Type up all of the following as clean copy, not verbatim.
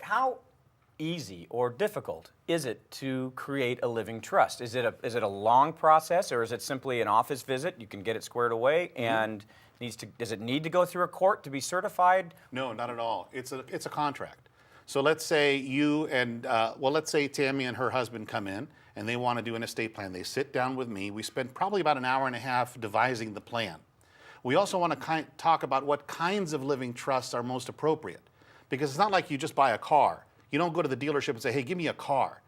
how easy or difficult is it to create a living trust? Is it a long process, or is it simply an office visit? You can get it squared away, and does it need to go through a court to be certified? No, not at all. It's a contract. So let's say you and let's say Tammy and her husband come in and they want to do an estate plan. They sit down with me. We spend probably about an hour and a half devising the plan. We also want to talk about what kinds of living trusts are most appropriate, because it's not like you just buy a car. You don't go to the dealership and say, hey, give me a car.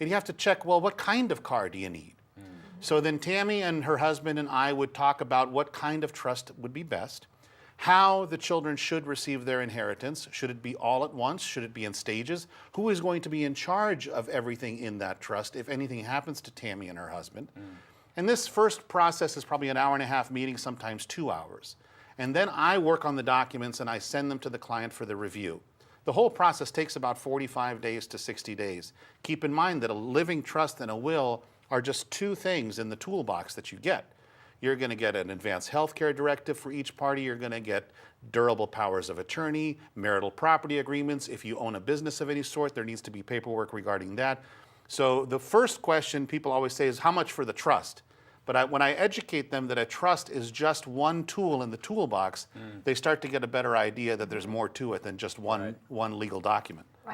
And you have to check, well, what kind of car do you need? So then Tammy and her husband and I would talk about what kind of trust would be best, how the children should receive their inheritance. Should it be all at once? Should it be in stages? Who is going to be in charge of everything in that trust if anything happens to Tammy and her husband? And this first process is probably an hour and a half meeting, sometimes 2 hours. And then I work on the documents and I send them to the client for the review. The whole process takes about 45 days to 60 days. Keep in mind that a living trust and a will are just two things in the toolbox that you get. You're going to get an advanced health care directive for each party. You're going to get durable powers of attorney, marital property agreements. If you own a business of any sort, there needs to be paperwork regarding that. So the first question people always say is, how much for the trust? But when I educate them that a trust is just one tool in the toolbox, they start to get a better idea that there's more to it than just one legal document.